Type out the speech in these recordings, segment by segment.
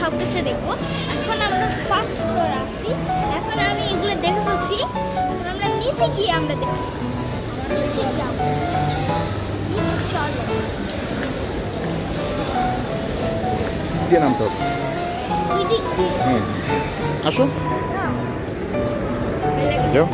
সব কিছু দেখবো। এখন আমরা ফার্স্ট ফ্লোরে আসছি, এখন আমি এগুলো দেখে ফেলছি। এখন আমরা নিচে গিয়ে আমরা দেখব, নিচে যাব, নিচে চলো দিয়ে নামতে হবে। এদিক দিয়ে আসো যাও।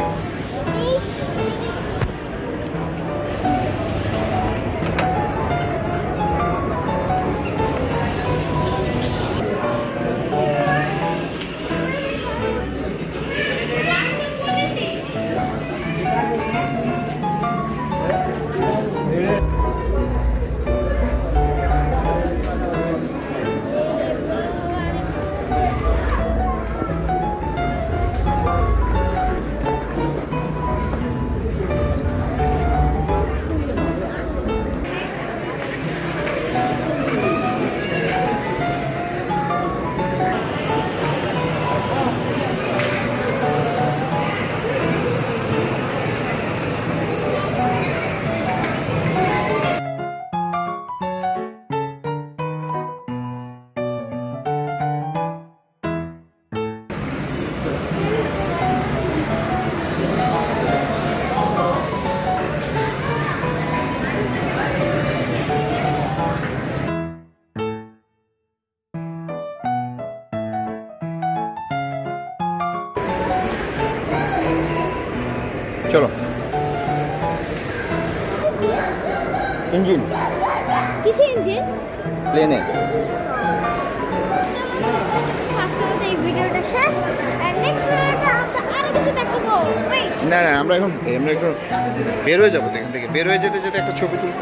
চলো। ইঞ্জিন কিসে ইঞ্জিন? প্লেনে। এই ভিডিওটা শেষ, আর নেক্সট ভিডিওতে আমরা আরো কিছু দেখাবো। না আমরা এখন বের হয়ে যাবো, এখান থেকে বের হয়ে যেতে যেতে একটা ছবি তুলবো।